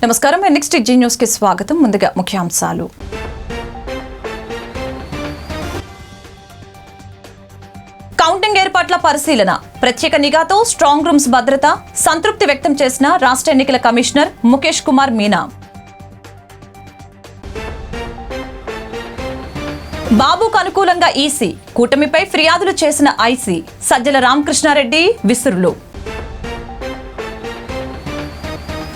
నమస్కారం. Next G news కి స్వాగతం. ముందుగా ముఖ్యాంశాలు. కౌంటింగ్ ఏర్పాట్ల పరిశీలన, ప్రత్యేక నిఘాతో స్ట్రాంగ్ రూమ్స్ భద్రత, సంతృప్తి వ్యక్తం చేసిన రాష్ట్ర ఎన్నికల కమిషనర్ ముఖేష్ కుమార్ మీనా. బాబుకు అనుకూలంగా ఈసీ, కూటమిపై ఫిర్యాదులు చేసిన ఐసీ, సజ్జల రామకృష్ణారెడ్డి విసురులు.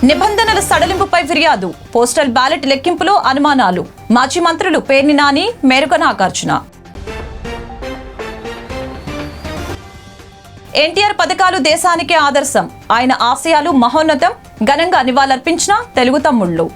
నిబంధనల సడలింపుపై ఫిర్యాదు, పోస్టల్ బ్యాలెట్ లెక్కింపులో అనుమానాలు, మాజీ మంత్రులు పేర్ని నాని, మేరుక నాగార్జున. ఎన్టీఆర్ పథకాలు దేశానికే ఆదర్శం, ఆయన ఆశయాలు మహోన్నతం, ఘనంగా నివాళులర్పించిన తెలుగు తమ్ముళ్లు.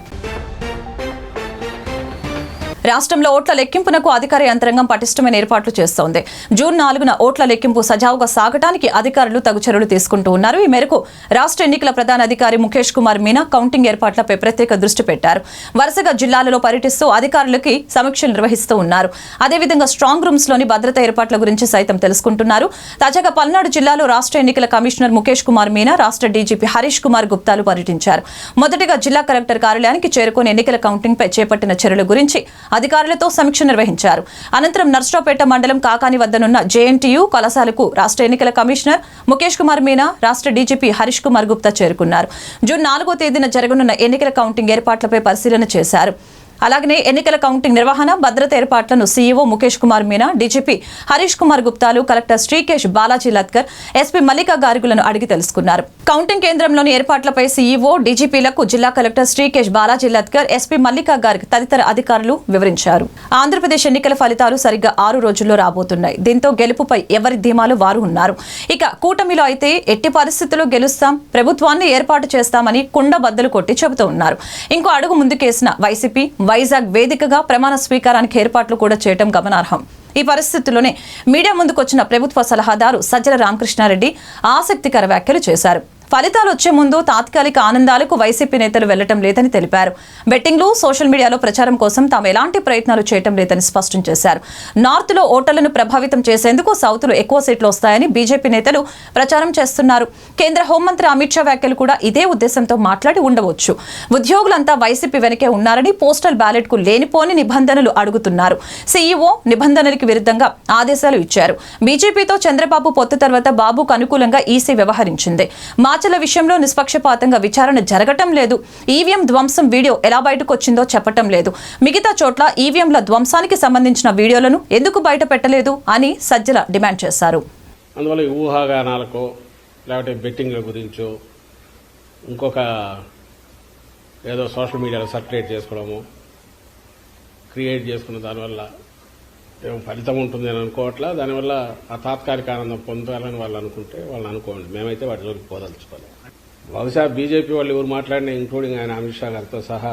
రాష్ట్రంలో ఓట్ల లెక్కింపునకు అధికార యంత్రాంగం పటిష్టమైన ఏర్పాట్లు చేస్తోంది. జూన్ 4న ఓట్ల లెక్కింపు సజావుగా సాగటానికి అధికారులు తగు చర్యలు తీసుకుంటూ ఉన్నారు. ఈ మేరకు రాష్ట్ర ఎన్నికల ప్రధాన అధికారి ముఖేష్ కుమార్ మీనా కౌంటింగ్ ఏర్పాట్లపై ప్రత్యేక దృష్టి పెట్టారు. వరుసగా జిల్లాలలో పర్యటిస్తూ అధికారులకి సమీక్షలు నిర్వహిస్తూ ఉన్నారు. అదేవిధంగా స్ట్రాంగ్ రూమ్స్ లోని భద్రతా ఏర్పాట్ల గురించి సైతం తెలుసుకుంటున్నారు. తాజాగా పల్నాడు జిల్లాలో రాష్ట్ర ఎన్నికల కమిషనర్ ముఖేష్ కుమార్ మీనా, రాష్ట్ర డీజీపీ హరీష్ కుమార్ గుప్తాలు పర్యటించారు. మొదటిగా జిల్లా కలెక్టర్ కార్యాలయానికి చేరుకుని ఎన్నికల కౌంటింగ్ పై చేపట్టిన చర్యల గురించి అధికారులతో సమీక్ష నిర్వహించారు. అనంతరం నర్సరావుపేట మండలం కాకాని వద్దనున్న జేఎన్టీయూ కళాశాలకు రాష్ట్ర ఎన్నికల కమిషనర్ ముఖేష్ కుమార్ మీనా, రాష్ట్ర డీజీపీ హరీష్ కుమార్ గుప్తా చేరుకున్నారు. జూన్ 4వ తేదీన జరగనున్న ఎన్నికల కౌంటింగ్ ఏర్పాట్లపై పరిశీలన చేశారు. అలాగనే ఎన్నికల కౌంటింగ్ నిర్వహణ, భద్రత ఏర్పాట్లను సీఈఓ ముఖేష్ కుమార్ మీనా, డీజీపీ హరీష్ కుమార్ గుప్తాలు, కలెక్టర్ శ్రీకేష్ బాలాజీ లత్కర్, ఎస్పీ మల్లికా గార్గులను అడిగి తెలుసుకున్నారు. కౌంటింగ్ కేంద్రంలోని ఏర్పాట్లపై సీఈఓ, డీజీపీలకు జిల్లా కలెక్టర్ శ్రీకేష్ బాలాజీ లత్కర్, ఎస్పీ మల్లికా గార్గ్ తదితర అధికారులు వివరించారు. ఆంధ్రప్రదేశ్ ఎన్నికల ఫలితాలు సరిగ్గా 6 రోజుల్లో రాబోతున్నాయి. దీంతో గెలుపుపై ఎవరి ధీమాలు వారు ఉన్నారు. ఇక కూటమిలో అయితే ఎట్టి పరిస్థితుల్లో గెలుస్తాం, ప్రభుత్వాన్ని ఏర్పాటు చేస్తామని కుండ బద్దలు కొట్టి చెబుతూ ఉన్నారు. ఇంకో అడుగు ముందుకేసిన వైసీపీ వైజాగ్ వేదికగా ప్రమాణ స్వీకారానికి ఏర్పాట్లు కూడా చేయడం గమనార్హం. ఈ పరిస్థితుల్లోనే మీడియా ముందుకొచ్చిన ప్రభుత్వ సలహాదారు సజ్జల రామకృష్ణారెడ్డి ఆసక్తికర వ్యాఖ్యలు చేశారు. ఫలితాలు వచ్చే ముందు తాత్కాలిక ఆనందాలకు వైసీపీ నేతలు వెళ్లటం లేదని తెలిపారు. బెట్టింగ్లు, సోషల్ మీడియాలో ప్రచారం కోసం తాము ఎలాంటి ప్రయత్నాలు చేయటం లేదని స్పష్టం చేశారు. నార్త్ లో ఓటర్లను ప్రభావితం చేసేందుకు సౌత్ లో ఎక్కువ సీట్లు వస్తాయని బీజేపీ నేతలు ప్రచారం చేస్తున్నారు. కేంద్ర హోంమంత్రి అమిత్ షా వ్యాఖ్యలు కూడా ఇదే ఉద్దేశంతో మాట్లాడి ఉండవచ్చు. ఉద్యోగులంతా వైసీపీ వెనకే ఉన్నారని పోస్టల్ బ్యాలెట్ కు లేనిపోని నిబంధనలు అడుగుతున్నారు. సీఈఓ నిబంధనలకు విరుద్ధంగా ఆదేశాలు ఇచ్చారు. బీజేపీతో చంద్రబాబు పొత్తు తర్వాత బాబుకు అనుకూలంగా ఈసీ వ్యవహరించింది. మార్చిల విషయంలో నిష్పక్షపాతంగా విచారణ జరగటం లేదు. ఈవీఎం ధ్వంసం వీడియో ఎలా బయటకు వచ్చిందో చెప్పటం లేదు. మిగతా చోట్ల ఈవీఎంల ధ్వంసానికి సంబంధించిన వీడియోలను ఎందుకు బయట పెట్టలేదు అని సజ్జల డిమాండ్ చేశారు. అందువల్ల ఊహాగానాలకో లేకపోతే బెట్టింగ్ల గురించో ఇంకొక ఏదో సోషల్ మీడియాలో సర్క్యులేట్ చేసుకోవడము, క్రియేట్ చేసుకున్న దానివల్ల ఏం ఫలితం ఉంటుంది అని అనుకోవట్లా. దానివల్ల ఆ తాత్కాలిక ఆనందం పొందాలని వాళ్ళు అనుకుంటే వాళ్ళు అనుకోండి. మేమైతే వాటి జోలికి పోదలుచుకోలేదు. బహుశా బీజేపీ వాళ్ళు ఎవరు మాట్లాడినా, ఇంక్లూడింగ్ ఆయన అమిత్ షా గారితో సహా,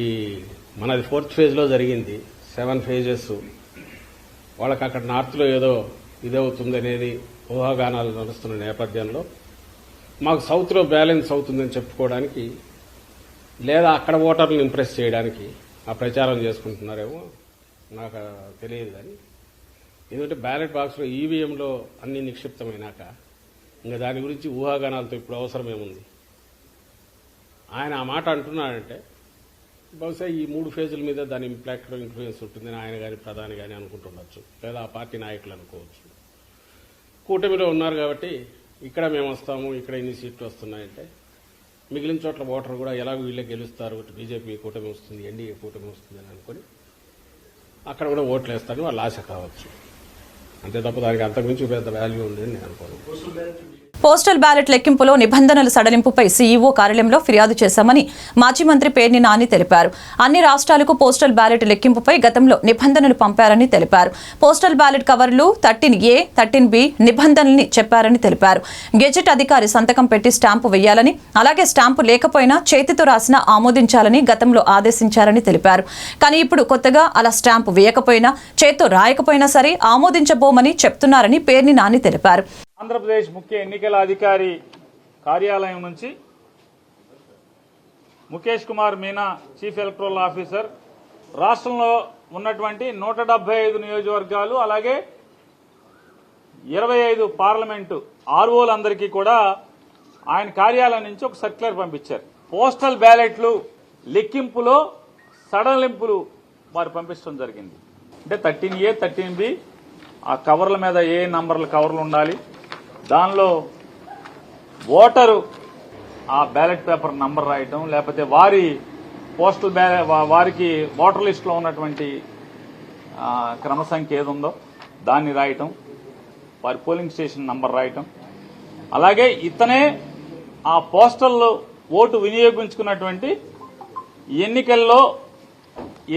ఈ మనది 4th ఫేజ్లో జరిగింది, 7 phases. వాళ్ళకి అక్కడ నార్త్లో ఏదో ఇదవుతుంది అనేది ఊహాగానాలు నడుస్తున్న నేపథ్యంలో మాకు సౌత్లో బ్యాలెన్స్ అవుతుందని చెప్పుకోవడానికి లేదా అక్కడ ఓటర్లను ఇంప్రెస్ చేయడానికి ఆ ప్రచారం చేసుకుంటున్నారేమో నాకు తెలియదు. కానీ ఎందుకంటే బ్యాలెట్ బాక్స్లో ఈవీఎంలో అన్ని నిక్షిప్తమైనాక ఇంకా దాని గురించి ఊహాగానాలతో ఇప్పుడు అవసరమేముంది. ఆయన ఆ మాట అంటున్నాడంటే బహుశా ఈ 3 ఫేజుల మీద దాని ఇంపాక్ట్ ఇన్ఫ్లుయెన్స్ ఉంటుందని ఆయన కానీ ప్రధాని కానీ అనుకుంటుండొచ్చు, లేదా ఆ పార్టీ నాయకులు అనుకోవచ్చు. కూటమిలో ఉన్నారు కాబట్టి ఇక్కడ మేము వస్తాము, ఇక్కడ ఇన్ని సీట్లు వస్తున్నాయంటే మిగిలిన చోట్ల ఓటర్ కూడా ఎలాగో వీళ్ళే గెలుస్తారు, బీజేపీ కూటమి వస్తుంది, ఎన్డీఏ కూటమి వస్తుంది అని అనుకుని అక్కడ కూడా ఓట్లు వేస్తారని వాళ్ళ ఆశ కావచ్చు. అంతే తప్ప దానికి అంతకుమించి పెద్ద వాల్యూ ఉందని నేను అనుకోను. పోస్టల్ బ్యాలెట్ లెక్కింపులో నిబంధనల సడలింపుపై సీఈఓ కార్యాలయంలో ఫిర్యాదు చేశామని మాజీ మంత్రి పేర్ని నాని తెలిపారు. అన్ని రాష్ట్రాలకు పోస్టల్ బ్యాలెట్ లెక్కింపుపై గతంలో నిబంధనలు పంపారని తెలిపారు. పోస్టల్ బ్యాలెట్ కవర్లు 13A, 13B నిబంధనల్ని చెప్పారని తెలిపారు. గెజెట్ అధికారి సంతకం పెట్టి స్టాంపు వేయాలని, అలాగే స్టాంపు లేకపోయినా చేతితో రాసినా ఆమోదించాలని గతంలో ఆదేశించారని తెలిపారు. కానీ ఇప్పుడు కొత్తగా అలా స్టాంపు వేయకపోయినా, చేత్తో రాయకపోయినా సరే ఆమోదించబోమని చెప్తున్నారని పేర్ని నాని తెలిపారు. ఆంధ్రప్రదేశ్ ముఖ్య ఎన్నికల అధికారి కార్యాలయం నుంచి Mukesh Kumar Meena, chief electoral officer, రాష్ట్రంలో ఉన్నటువంటి 175 నియోజకవర్గాలు అలాగే 25 పార్లమెంటు ఆర్ఓలందరికీ కూడా ఆయన కార్యాలయం నుంచి ఒక సర్క్యులర్ పంపించారు. పోస్టల్ బ్యాలెట్లు లెక్కింపులో సడలింపులు వారు పంపించడం జరిగింది. అంటే 13A 13B ఆ కవర్ల మీద ఏ నంబర్ల కవర్లు ఉండాలి, దానిలో ఓటరు ఆ బ్యాలెట్ పేపర్ నంబర్ రాయటం, లేకపోతే వారి పోస్టల్ వారికి ఓటర్ లిస్టులో ఉన్నటువంటి క్రమ సంఖ్య ఏది ఉందో దాన్ని రాయటం, వారి పోలింగ్ స్టేషన్ నంబర్ రాయటం, అలాగే ఇతనే ఆ పోస్టల్ ఓటు వినియోగించుకున్నటువంటి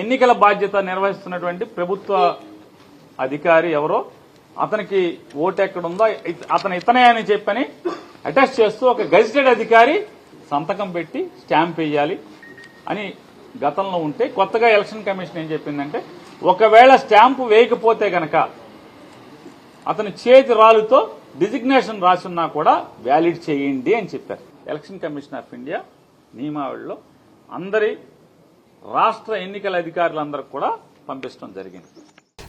ఎన్నికల బాధ్యత నిర్వహిస్తున్నటువంటి ప్రభుత్వ అధికారి ఎవరో అతనికి ఓటు ఎక్కడుందో ఇతనే అని చెప్పని అటెస్ట్ చేస్తూ ఒక గెజిటెడ్ అధికారి సంతకం పెట్టి స్టాంప్ వేయాలి అని గతంలో ఉంటే, కొత్తగా ఎలక్షన్ కమిషన్ ఏం చెప్పిందంటే ఒకవేళ స్టాంపు వేయకపోతే గనక అతని చేతి రాలుతో డిజిగ్నేషన్ రాసున్నా కూడా వ్యాలిడ్ చేయండి అని చెప్పారు. ఎలక్షన్ కమిషన్ ఆఫ్ ఇండియా నియమావళిలో అందరి రాష్ట్ర ఎన్నికల అధికారులందరికీ కూడా పంపించడం జరిగింది.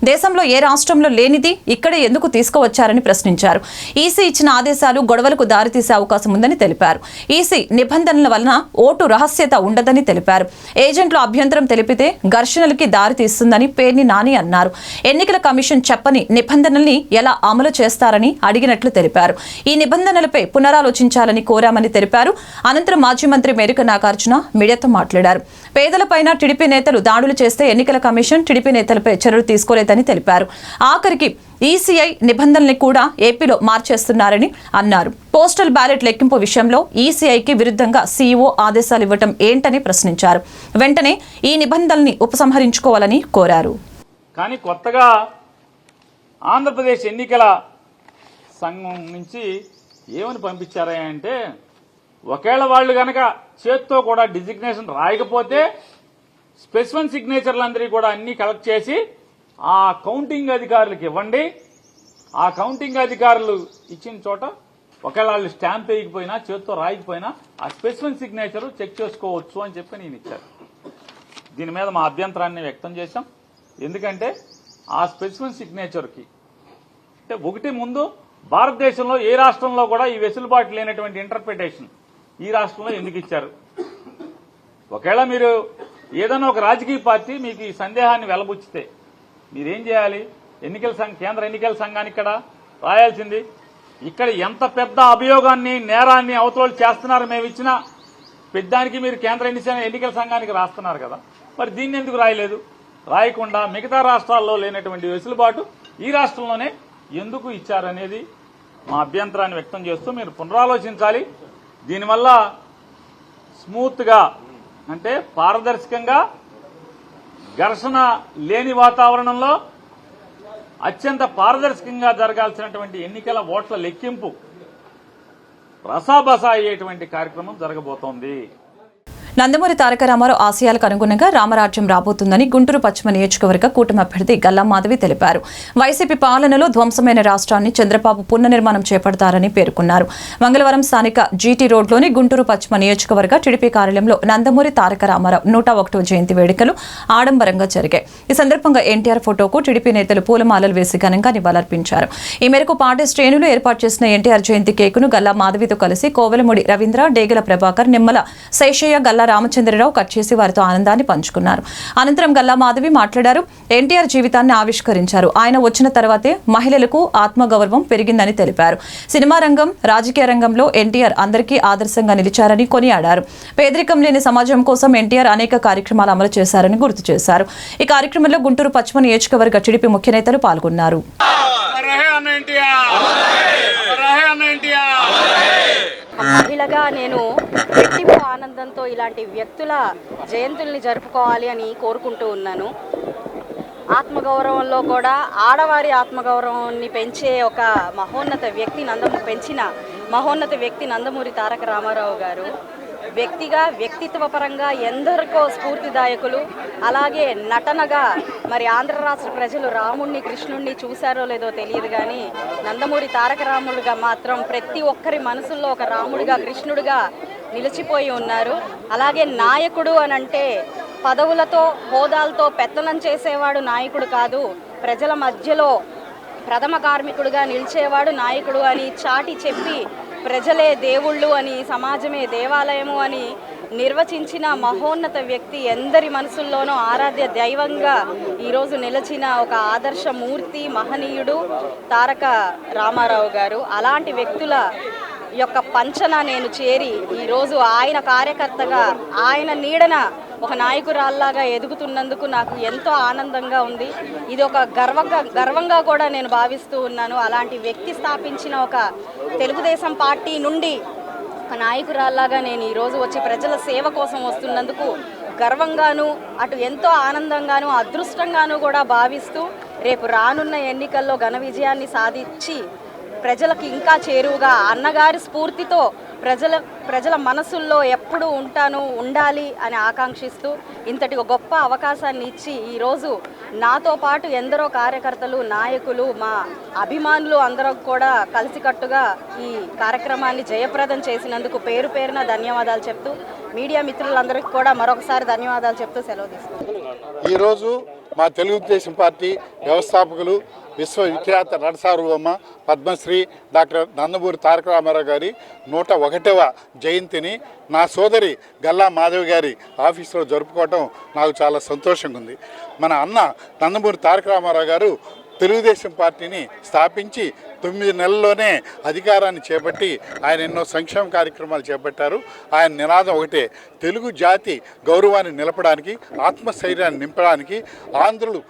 దేశంలో ఏ రాష్ట్రంలో లేనిది ఇక్కడే ఎందుకు తీసుకువచ్చారని ప్రశ్నించారు. ఈసీ ఇచ్చిన ఆదేశాలు గొడవలకు దారితీసే అవకాశం ఉందని తెలిపారు. ఈసీ నిబంధనల వలన ఓటు రహస్యత ఉండదని తెలిపారు. ఏజెంట్లు అభ్యంతరం తెలిపితే ఘర్షణలకి దారితీస్తుందని పేర్ని నాని అన్నారు. ఎన్నికల కమిషన్ చెప్పని నిబంధనల్ని ఎలా అమలు చేస్తారని అడిగినట్లు తెలిపారు. ఈ నిబంధనలపై పునరాలోచించాలని కోరామని తెలిపారు. అనంతరం మాజీ మంత్రి మేరుక నాగార్జున మీడియాతో మాట్లాడారు. పేదలపైన టీడీపీ నేతలు దాడులు చేస్తే ఎన్నికల కమిషన్ టీడీపీ నేతలపై చర్యలు తీసుకోలేదని తెలిపారు. ఆఖరికి ఈసీఐ నిబంధనల్ని కూడా ఏపీలో మార్చేస్తున్నారని అన్నారు. పోస్టల్ బ్యాలెట్ లెక్కింపు విషయంలో ఈసీఐకి విరుద్ధంగా సీఈఓ ఆదేశాలు ఇవ్వటం ఏంటని ప్రశ్నించారు. వెంటనే ఈ నిబంధనల్ని ఉపసంహరించుకోవాలని కోరారు. కానీ కొత్తగా ఆంధ్రప్రదేశ్ ఎన్నికల సంఘం నుంచి ఏమని పంపించారా అంటే, ఒకవేళ వాళ్ళు గనక చేత్తో కూడా డిజిగ్నేషన్ రాయకపోతే స్పెసిఫిక్ సిగ్నేచర్లందరికీ కూడా అన్ని కలెక్ట్ చేసి ఆ కౌంటింగ్ అధికారులకు ఇవ్వండి. ఆ కౌంటింగ్ అధికారులు ఇచ్చిన చోట ఒకవేళ వాళ్ళు స్టాంప్ వేయకపోయినా చేత్తో రాయకపోయినా ఆ స్పెసిఫిక్ సిగ్నేచర్ చెక్ చేసుకోవచ్చు అని చెప్పి నేను ఇచ్చారు. దీని మీద మా అభ్యంతరాన్ని వ్యక్తం చేశాం. ఎందుకంటే ఆ స్పెసిఫిక్ సిగ్నేచర్కి అంటే ఒకటి ముందు భారతదేశంలో ఏ రాష్ట్రంలో కూడా ఈ వెసులుబాటు లేనటువంటి ఇంటర్ప్రిటేషన్ ఈ రాష్ట్రంలో ఎందుకు ఇచ్చారు? ఒకవేళ మీరు ఏదైనా ఒక రాజకీయ పార్టీ మీకు ఈ సందేహాన్ని వెలబుచ్చితే మీరేం చేయాలి? కేంద్ర ఎన్నికల సంఘానికి ఇక్కడ రాయాల్సింది. ఇక్కడ ఎంత పెద్ద అభియోగాన్ని నేరాన్ని అవతల చేస్తున్నారు మేము ఇచ్చిన పెద్దానికి మీరు కేంద్ర ఎన్నికల సంఘానికి రాస్తున్నారు కదా, మరి దీన్ని ఎందుకు రాయలేదు? రాయకుండా మిగతా రాష్ట్రాల్లో లేనటువంటి వెసులుబాటు ఈ రాష్ట్రంలోనే ఎందుకు ఇచ్చారనేది మా అభ్యంతరాన్ని వ్యక్తం చేస్తూ మీరు పునరాలోచించాలి. దీనివల్ల స్మూత్గా అంటే పారదర్శకంగా ఘర్షణ లేని వాతావరణంలో అత్యంత పారదర్శకంగా జరగాల్సినటువంటి ఎన్నికల ఓట్ల లెక్కింపు రసాబసా అయ్యేటువంటి కార్యక్రమం జరగబోతోంది. నందమూరి తారక రామారావు ఆశయాలకు అనుగుణంగా రామరాజ్యం రాబోతుందని గుంటూరు పశ్చిమ నియోజకవర్గ కూటమి అభ్యర్థి గల్లా మాధవి తెలిపారు. వైసీపీ పాలనలో ధ్వంసమైన రాష్ట్రాన్ని చంద్రబాబు పునర్నిర్మాణం చేపడతారని పేర్కొన్నారు. మంగళవారం స్థానిక జీటీ రోడ్లోని గుంటూరు పశ్చిమ నియోజకవర్గ టీడీపీ కార్యాలయంలో నందమూరి తారక రామారావు 101వ జయంతి వేడుకలు ఆడంబరంగా జరిగాయి. ఈ సందర్భంగా ఎన్టీఆర్ ఫోటోకు టీడీపీ నేతలు పూలమాలలు వేసి ఘనంగా నివాళులర్పించారు. ఈ మేరకు పార్టీ శ్రేణులు ఏర్పాటు చేసిన ఎన్టీఆర్ జయంతి కేకును గల్లా మాధవితో కలిసి కోవెలముడి రవీంద్ర, డేగల ప్రభాకర్, నిమ్మల శేషయ్య, గల్లా రామచంద్రరావు కట్ చేసి వారితో ఆనందాన్ని పంచుకున్నారు. అనంతరం గల్లా మాధవి మాట్లాడారు. ఎన్టీఆర్ జీవితాన్ని ఆవిష్కరించారు. ఆయన వచ్చిన తర్వాతే మహిళలకు ఆత్మగౌరవం పెరిగిందని తెలిపారు. సినిమా రంగం, రాజకీయ రంగంలో ఎన్టీఆర్ అందరికీ ఆదర్శంగా నిలిచారని కొనియాడారు. పేదరికం లేని సమాజం కోసం ఎన్టీఆర్ అనేక కార్యక్రమాలు అమలు చేశారని గుర్తు చేశారు. ఈ కార్యక్రమంలో గుంటూరు పశ్చిమ నియోజకవర్గ టీడీపీ ముఖ్య నేతలు పాల్గొన్నారు. మహిళగా నేను రెట్టింపు ఆనందంతో ఇలాంటి వ్యక్తుల జయంతుల్ని జరుపుకోవాలి అని కోరుకుంటూ ఉన్నాను. ఆత్మగౌరవంలో కూడా ఆడవారి ఆత్మగౌరవాన్ని పెంచే ఒక మహోన్నత వ్యక్తి నందమూరి తారక రామారావు గారు. వ్యక్తిత్వ పరంగా ఎందరికో స్ఫూర్తిదాయకులు. అలాగే నటనగా మరి ఆంధ్ర రాష్ట్ర ప్రజలు రాముణ్ణి, కృష్ణుణ్ణి చూశారో లేదో తెలియదు కానీ నందమూరి తారక రాముడిగా మాత్రం ప్రతి ఒక్కరి మనసుల్లో ఒక రాముడిగా, కృష్ణుడిగా నిలిచిపోయి ఉన్నారు. అలాగే నాయకుడు అనంటే పదవులతో, హోదాలతో పెత్తనం చేసేవాడు నాయకుడు కాదు, ప్రజల మధ్యలో ప్రథమ కార్మికుడిగా నిలిచేవాడు నాయకుడు అని చాటి చెప్పి ప్రజలే దేవుళ్ళు అని, సమాజమే దేవాలయము అని నిర్వచించిన మహోన్నత వ్యక్తి, ఎందరి మనసుల్లోనూ ఆరాధ్య దైవంగా ఈరోజు నిలిచిన ఒక ఆదర్శమూర్తి, మహనీయుడు తారక రామారావు గారు. అలాంటి వ్యక్తుల యొక్క పంచన నేను చేరి ఈరోజు ఆయన కార్యకర్తగా, ఆయన నీడన ఒక నాయకురాల్లాగా ఎదుగుతున్నందుకు నాకు ఎంతో ఆనందంగా ఉంది. ఇది ఒక గర్వంగా కూడా నేను భావిస్తూ ఉన్నాను. అలాంటి వ్యక్తి స్థాపించిన ఒక తెలుగుదేశం పార్టీ నుండి ఒక నాయకురాల్లాగా నేను ఈరోజు వచ్చి ప్రజల సేవ కోసం వస్తున్నందుకు గర్వంగాను, అటు ఎంతో ఆనందంగాను, అదృష్టంగాను కూడా భావిస్తూ రేపు రానున్న ఎన్నికల్లో ఘన విజయాన్ని సాధించి ప్రజలకు ఇంకా చేరువుగా అన్నగారి స్ఫూర్తితో ప్రజల మనసుల్లో ఎప్పుడూ ఉండాలి అని ఆకాంక్షిస్తూ ఇంతటి గొప్ప అవకాశాన్ని ఇచ్చి ఈరోజు నాతో పాటు ఎందరో కార్యకర్తలు, నాయకులు, మా అభిమానులు అందరూ కూడా కలిసికట్టుగా ఈ కార్యక్రమాన్ని జయప్రదం చేసినందుకు పేరు పేరున ధన్యవాదాలు చెప్తూ, మీడియా మిత్రులందరికీ కూడా మరొకసారి ధన్యవాదాలు చెప్తూ సెలవు తీసుకుంటాను. ఈరోజు మా తెలుగుదేశం పార్టీ వ్యవస్థాపకులు విశ్వవిఖ్యాత నటసార్వభౌమ పద్మశ్రీ డాక్టర్ నందమూరి తారక రామారావు గారి 101వ జయంతిని నా సోదరి గల్లా మాధవి గారి ఆఫీసులో జరుపుకోవటం నాకు చాలా సంతోషంగా ఉంది. మన అన్న నందమూరి తారక రామారావు గారు తెలుగుదేశం పార్టీని స్థాపించి 9 నెలల్లోనే అధికారాన్ని చేపట్టి ఆయన ఎన్నో సంక్షేమ కార్యక్రమాలు చేపట్టారు. ఆయన నినాదం ఒకటే, తెలుగు జాతి గౌరవాన్ని నిలపడానికి, ఆత్మస్థైర్యాన్ని నింపడానికి, ఆంధ్రులు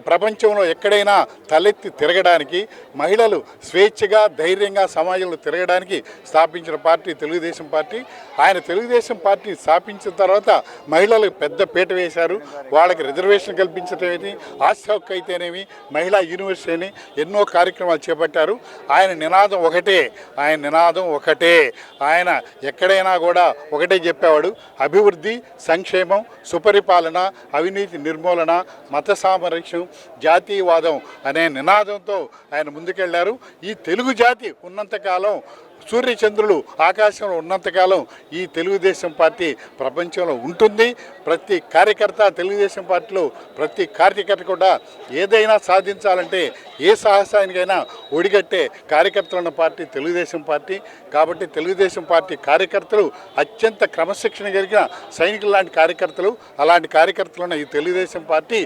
ప్రపంచంలో ఎక్కడైనా తలెత్తి తిరగడానికి, మహిళలు స్వేచ్ఛగా ధైర్యంగా సమాజంలో తిరగడానికి స్థాపించిన పార్టీ తెలుగుదేశం పార్టీ. ఆయన తెలుగుదేశం పార్టీ స్థాపించిన తర్వాత మహిళలకు పెద్ద పీట వేశారు. వాళ్ళకి రిజర్వేషన్ కల్పించటమేమి, ఆస్తి హక్కు అయితేనేమి, మహిళా యూనివర్సిటీ అని ఎన్నో కార్యక్రమాలు చేపట్టారు. ఆయన నినాదం ఒకటే. ఆయన ఎక్కడైనా కూడా ఒకటే చెప్పేవాడు, అభివృద్ధి, సంక్షేమం, సుపరిపాలన, అవినీతి నిర్మూలన, మత సామరస్యం, జాతీయవాదం అనే నినాదంతో ఆయన ముందుకెళ్లారు. ఈ తెలుగు జాతి ఉన్నంతకాలం, సూర్యచంద్రులు ఆకాశంలో ఉన్నంతకాలం ఈ తెలుగుదేశం పార్టీ ప్రపంచంలో ఉంటుంది. ప్రతి కార్యకర్త తెలుగుదేశం పార్టీలో ప్రతి కార్యకర్త కూడా ఏదైనా సాధించాలంటే, ఏ సాహసానికైనా ఒడిగట్టే కార్యకర్తలు ఉన్న పార్టీ తెలుగుదేశం పార్టీ. కాబట్టి తెలుగుదేశం పార్టీ కార్యకర్తలు అత్యంత క్రమశిక్షణ కలిగిన సైనికులు లాంటి కార్యకర్తలు. అలాంటి కార్యకర్తలు ఉన్న ఈ తెలుగుదేశం పార్టీ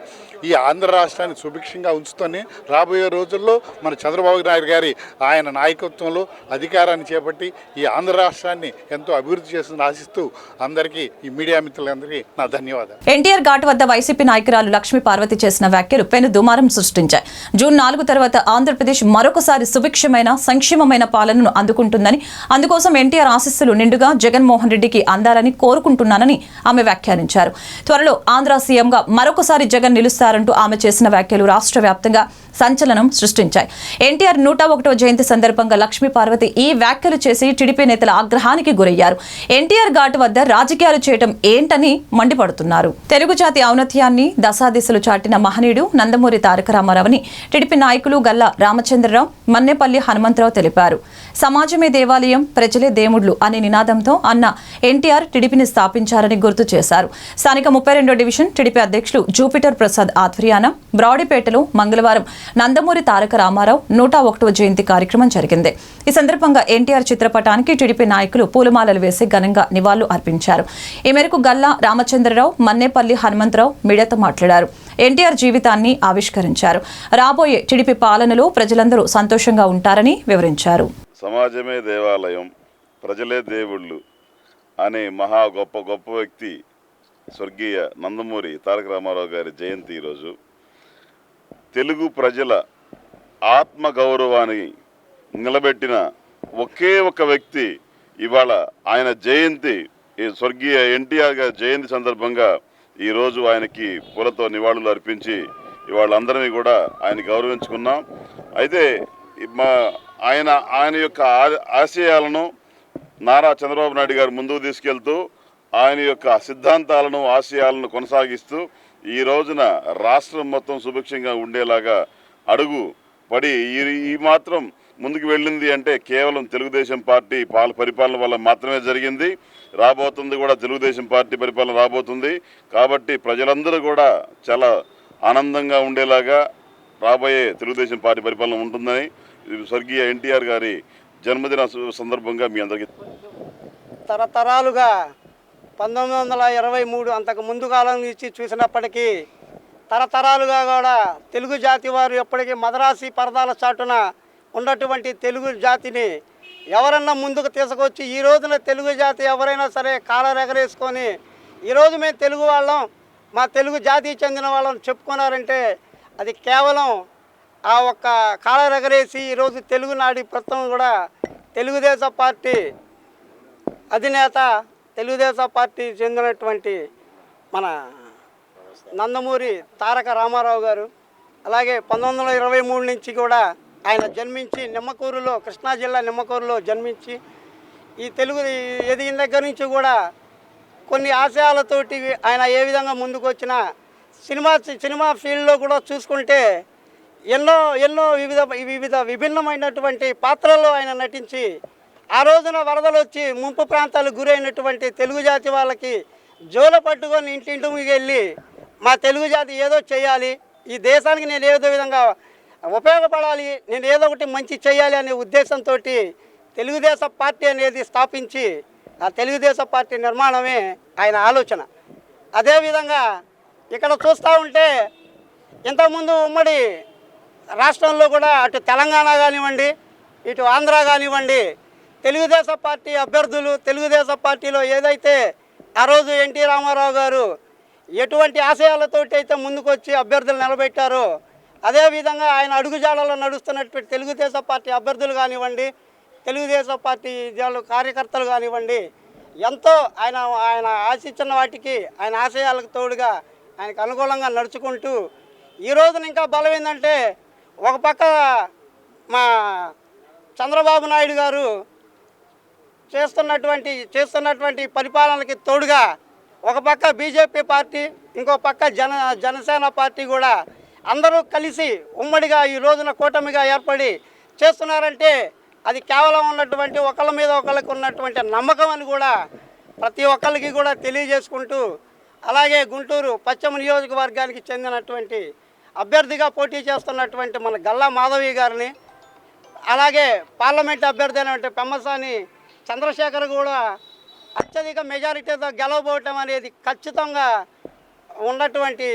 ఈ ఆంధ్ర రాష్ట్రాన్ని సుభిక్షంగా ఉంచుకొని రాబోయే రోజుల్లో మన చంద్రబాబు నాయుడు గారి ఆయన నాయకత్వంలో అధికారాన్ని చేపట్టి ఈ ఆంధ్ర రాష్ట్రాన్ని ఎంతో అభివృద్ధి చేస్తుందని ఆశిస్తూ అందరికీ, ఈ మీడియా మిత్రులందరికీ నా ధన్యవాదాలు. ఎన్టీఆర్ ఘాట్ వద్ద వైసీపీ నాయకురాలు లక్ష్మీ పార్వతి చేసిన వ్యాఖ్యలు పెను దుమారం సృష్టించాయి. జూన్ 4 తర్వాత ఆంధ్రప్రదేశ్ మరొకసారి సుభిక్షమైన, సంక్షేమమైన పాలనను అందుకుంటుందని, అందుకోసం ఎన్టీఆర్ ఆశీస్సులు నిండుగా జగన్మోహన్ రెడ్డికి అందాలని కోరుకుంటున్నానని ఆమె వ్యాఖ్యానించారు. త్వరలో ఆంధ్ర సీఎంగా మరొకసారి జగన్ నిలుస్తారంటూ ఆమె చేసిన వ్యాఖ్యలు రాష్ట్ర వ్యాప్తంగా సంచలనం సృష్టించాయి. ఎన్టీఆర్ 101వ జయంతి సందర్భంగా లక్ష్మీ పార్వతి ఈ వ్యాఖ్యలు చేసి టీడీపీ నేతల ఆగ్రహానికి గురయ్యారు. ఎన్టీఆర్ ఘాట్ వద్ద రాజకీయాలు చేయటం ఏంటని మండిపడుతున్నారు. తెలుగు జాతి ఔన్నత్యాన్ని దశాదిశలు చాటిన మహనీయుడు నందమూరి తారక రామారావుని టీడీపీ నాయకులు గల్లా రామచంద్రరావు, మన్నేపల్లి హనుమంతరావు తెలిపారు. సమాజమే దేవాలయం, ప్రజలే దేవుళ్లు అనే నినాదంతో అన్న ఎన్టీఆర్ టీడీపీని స్థాపించారని గుర్తు చేశారు. స్థానిక 32వ డివిజన్ టీడీపీ అధ్యక్షులు జూపిటర్ ప్రసాద్ ఆధ్వర్యాన బ్రాడీపేటలో మంగళవారం నందమూరి తారక రామారావు 101వ జయంతి కార్యక్రమం జరిగింది. ఈ సందర్భంగా ఎన్టీఆర్ చిత్రపటానికి టీడీపీ నాయకులు పూలమాలలు వేసి ఘనంగా నివాళులు అర్పించారు. ఈ మేరకు గల్లా రామచంద్రరావు, మన్నేపల్లి హనుమంతరావు మీడియాతో మాట్లాడారు. ఎన్టీఆర్ జీవితాన్ని ఆవిష్కరించారు. రాబోయే టీడీపీ పాలనలో ప్రజలందరూ సంతోషంగా ఉంటారని వివరించారు. సమాజమే దేవాలయం, ప్రజలే దేవుళ్ళు అనే మహా గొప్ప వ్యక్తి స్వర్గీయ నందమూరి తారక రామారావు గారి జయంతి ఈరోజు. తెలుగు ప్రజల ఆత్మగౌరవాన్ని నిలబెట్టిన ఒకే ఒక వ్యక్తి ఇవాళ ఆయన జయంతి, స్వర్గీయ ఎన్టీఆర్ గారి జయంతి సందర్భంగా ఈరోజు ఆయనకి పూలతో నివాళులు అర్పించి ఇవాళ అందరినీ కూడా ఆయన గౌరవించుకున్నాం. అయితే ఆయన యొక్క ఆశయాలను నారా చంద్రబాబు నాయుడు గారు ముందుకు తీసుకెళ్తూ ఆయన యొక్క సిద్ధాంతాలను, ఆశయాలను కొనసాగిస్తూ ఈ రోజున రాష్ట్రం మొత్తం సుభిక్షంగా ఉండేలాగా అడుగు పడి ఈ మాత్రం ముందుకు వెళ్ళింది అంటే కేవలం తెలుగుదేశం పార్టీ పరిపాలన వల్ల మాత్రమే జరిగింది. రాబోతుంది కూడా తెలుగుదేశం పార్టీ పరిపాలన రాబోతుంది. కాబట్టి ప్రజలందరూ కూడా చాలా ఆనందంగా ఉండేలాగా రాబోయే తెలుగుదేశం పార్టీ పరిపాలన ఉంటుందని స్వర్గీయ ఎన్టీఆర్ గారి జన్మదిన సందర్భంగా మీ అందరికీ తరతరాలుగా 1923 అంతకు ముందు కాలం నుంచి చూసినప్పటికీ తరతరాలుగా కూడా తెలుగు జాతి వారు ఎప్పటికీ మద్రాసి పరదాల చాటున ఉన్నటువంటి తెలుగు జాతిని ఎవరన్నా ముందుకు తీసుకొచ్చి ఈ రోజున తెలుగు జాతి ఎవరైనా సరే కాలర్ ఎగరేసుకొని ఈరోజు మేము తెలుగు వాళ్ళం, మా తెలుగు జాతికి చెందిన వాళ్ళని చెప్పుకున్నారంటే అది కేవలం ఆ ఒక్క కాలర్ ఎగరేసి ఈరోజు తెలుగునాడి ప్రస్తుతం కూడా తెలుగుదేశం పార్టీ అధినేత తెలుగుదేశం పార్టీ చెందినటువంటి మన నందమూరి తారక రామారావు గారు, అలాగే 1923 నుంచి కూడా ఆయన జన్మించి నిమ్మకూరులో, కృష్ణా జిల్లా నిమ్మకూరులో జన్మించి ఈ తెలుగు ఎదిగిన దగ్గర నుంచి కూడా కొన్ని ఆశయాలతోటి ఆయన ఏ విధంగా ముందుకు వచ్చినా సినిమా ఫీల్డ్లో కూడా చూసుకుంటే ఎన్నో విభిన్నమైనటువంటి పాత్రల్లో ఆయన నటించి ఆ రోజున వరదలు వచ్చి ముంపు ప్రాంతాలకు గురైనటువంటి తెలుగు జాతి వాళ్ళకి జోల పట్టుకొని ఇంటింటికి వెళ్ళి మా తెలుగు జాతి ఏదో చేయాలి, ఈ దేశానికి నేను ఏదో విధంగా ఉపయోగపడాలి, నేను ఏదో ఒకటి మంచి చేయాలి అనే ఉద్దేశంతో తెలుగుదేశం పార్టీ అనేది స్థాపించి ఆ తెలుగుదేశం పార్టీ నిర్మాణమే ఆయన ఆలోచన. అదేవిధంగా ఇక్కడ చూస్తూ ఉంటే ఇంతకుముందు ఉమ్మడి రాష్ట్రంలో కూడా అటు తెలంగాణ కానివ్వండి, ఇటు ఆంధ్ర కానివ్వండి, తెలుగుదేశం పార్టీ అభ్యర్థులు తెలుగుదేశం పార్టీలో ఏదైతే ఆ రోజు ఎన్టీ రామారావు గారు ఎటువంటి ఆశయాలతోటి అయితే ముందుకు వచ్చి అభ్యర్థులు నిలబెట్టారో అదేవిధంగా ఆయన అడుగుజాడలో నడుస్తున్నటువంటి తెలుగుదేశం పార్టీ అభ్యర్థులు కానివ్వండి, తెలుగుదేశం పార్టీ కార్యకర్తలు కానివ్వండి, ఎంతో ఆయన ఆశించిన వాటికి ఆయన ఆశయాలకు తోడుగా ఆయనకు అనుకూలంగా నడుచుకుంటూ ఈ రోజున ఇంకా బలం ఏంటంటే ఒక పక్క మా చంద్రబాబు నాయుడు గారు చేస్తున్నటువంటి పరిపాలనకి తోడుగా ఒక పక్క బీజేపీ పార్టీ, ఇంకో పక్క జనసేన పార్టీ కూడా అందరూ కలిసి ఉమ్మడిగా ఈ రోజున కూటమిగా ఏర్పడి చేస్తున్నారంటే అది కేవలం ఉన్నటువంటి ఒకళ్ళ మీద ఒకళ్ళకి ఉన్నటువంటి నమ్మకం అని కూడా ప్రతి ఒక్కరికి కూడా తెలియజేసుకుంటూ, అలాగే గుంటూరు పశ్చిమ నియోజకవర్గానికి చెందినటువంటి అభ్యర్థిగా పోటీ చేస్తున్నటువంటి మన గల్లా మాధవి గారిని, అలాగే పార్లమెంట్ అభ్యర్థి అయినటువంటి పెమ్మసాని చంద్రశేఖర్ కూడా అత్యధిక మెజారిటీతో గెలవబోవటం అనేది ఖచ్చితంగా ఉన్నటువంటి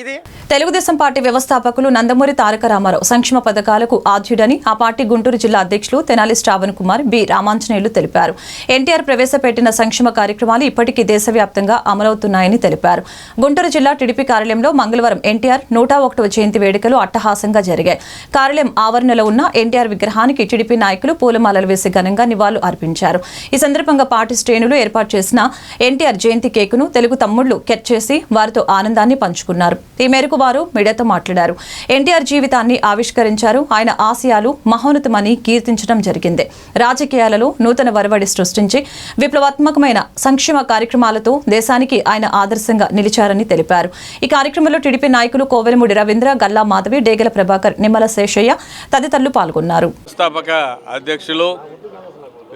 ఇది. తెలుగుదేశం పార్టీ వ్యవస్థాపకులు నందమూరి తారక రామారావు సంక్షేమ పథకాలకు ఆద్యుడని ఆ పార్టీ గుంటూరు జిల్లా అధ్యక్షులు తెనాలి శ్రావణ్ కుమార్ బి రామాంజనేయులు తెలిపారు. ఎన్టీఆర్ ప్రవేశపెట్టిన సంక్షేమ కార్యక్రమాలు ఇప్పటికీ దేశవ్యాప్తంగా అమలవుతున్నాయని తెలిపారు. గుంటూరు జిల్లా టీడీపీ కార్యాలయంలో మంగళవారం ఎన్టీఆర్ 101వ జయంతి వేడుకలు అట్టహాసంగా జరిగాయి. కార్యాలయం ఆవరణలో ఉన్న ఎన్టీఆర్ విగ్రహానికి టీడీపీ నాయకులు పూలమాలలు వేసి ఘనంగా నివాళులు అర్పించారు. ఈ సందర్భంగా పార్టీ శ్రేణులు ఏర్పాటు చేసిన ఎన్టీఆర్ జయంతి కేకును తెలుగు తమ్ముళ్లు కట్ చేసి వారితో ఆనందాన్ని పంచుకున్నారు. ఈ మేరకు వారు మీడియాతో మాట్లాడారు. ఎన్టీఆర్ జీవితాన్ని ఆవిష్కరించారు. ఆయన ఆశయాలు మహోన్నతమని కీర్తించడం జరిగింది. రాజకీయాలలో నూతన వరవడి సృష్టించి విప్లవాత్మకమైన సంక్షేమ కార్యక్రమాలతో దేశానికి ఆయన ఆదర్శంగా నిలిచారని తెలిపారు. ఈ కార్యక్రమంలో టీడీపీ నాయకులు కోవెలమూడి రవీంద్ర, గల్లా మాధవి, డేగల ప్రభాకర్, నిమ్మల శేషయ్య తదితరులు పాల్గొన్నారు. వ్యవస్థాపక అధ్యక్షులు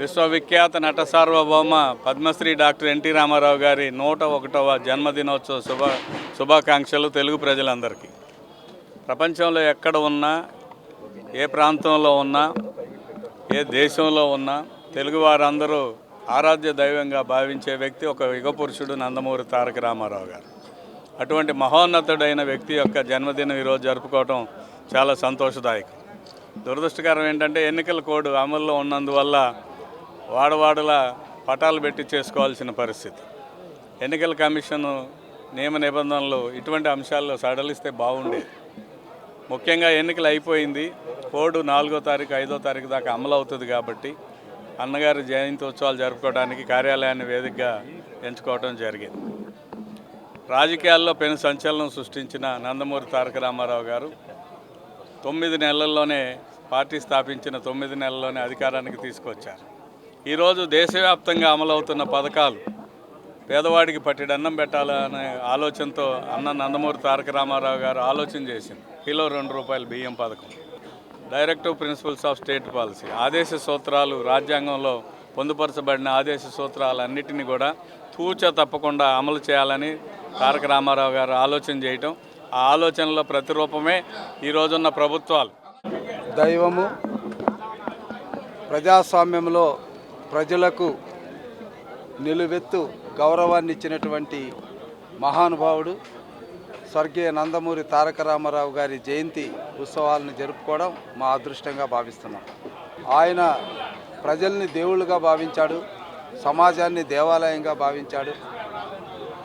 విశ్వవిఖ్యాత నట సార్వభౌమ పద్మశ్రీ డాక్టర్ ఎన్టీ రామారావు గారి 101వ జన్మదినోత్సవ శుభాకాంక్షలు తెలుగు ప్రజలందరికీ. ప్రపంచంలో ఎక్కడ ఉన్నా, ఏ ప్రాంతంలో ఉన్నా, ఏ దేశంలో ఉన్నా తెలుగు వారందరూ ఆరాధ్య దైవంగా భావించే వ్యక్తి ఒక యుగపురుషుడు నందమూరి తారక రామారావు గారు. అటువంటి మహోన్నతుడైన వ్యక్తి యొక్క జన్మదినం ఈరోజు జరుపుకోవడం చాలా సంతోషదాయకం. దురదృష్టకరం ఏంటంటే ఎన్నికల కోడ్ అమల్లో ఉన్నందువల్ల వాడవాడల పటాలు పెట్టి చేసుకోవాల్సిన పరిస్థితి. ఎన్నికల కమిషన్ నియమ నిబంధనలు ఇటువంటి అంశాల్లో సడలిస్తే బాగుండేది. ముఖ్యంగా ఎన్నికలు అయిపోయింది, కోడ్ 4వ తారీఖు 5వ తారీఖు దాకా అమలు అవుతుంది కాబట్టి అన్నగారి జయంతి ఉత్సవాలు జరుపుకోవడానికి కార్యాలయాన్ని వేదికగా ఎంచుకోవడం జరిగింది. రాజకీయాల్లో పెను సంచలనం సృష్టించిన నందమూరి తారక రామారావు గారు 9 నెలల్లోనే పార్టీ స్థాపించిన 9 నెలల్లోనే అధికారానికి తీసుకొచ్చారు. ఈరోజు దేశవ్యాప్తంగా అమలవుతున్న పథకాలు పేదవాడికి పట్టిడన్నం పెట్టాలనే ఆలోచనతో నందమూరి తారక రామారావు గారు ఆలోచన చేసింది. కిలో ₹2 బియ్యం పథకం, directive principles of state policy, ఆదేశ సూత్రాలు, రాజ్యాంగంలో పొందుపరచబడిన ఆదేశ సూత్రాలన్నిటినీ కూడా తూచ తప్పకుండా అమలు చేయాలని తారక రామారావు గారు ఆలోచన చేయటం, ఆ ఆలోచనలో ప్రతిరూపమే ఈరోజున్న ప్రభుత్వాలు. దైవము ప్రజాస్వామ్యంలో ప్రజలకు నిలువెత్తు గౌరవాన్ని ఇచ్చినటువంటి మహానుభావుడు స్వర్గీయ నందమూరి తారక రామారావు గారి జయంతి ఉత్సవాలను జరుపుకోవడం మా అదృష్టంగా భావిస్తున్నాం. ఆయన ప్రజల్ని దేవుళ్ళుగా భావించాడు, సమాజాన్ని దేవాలయంగా భావించాడు.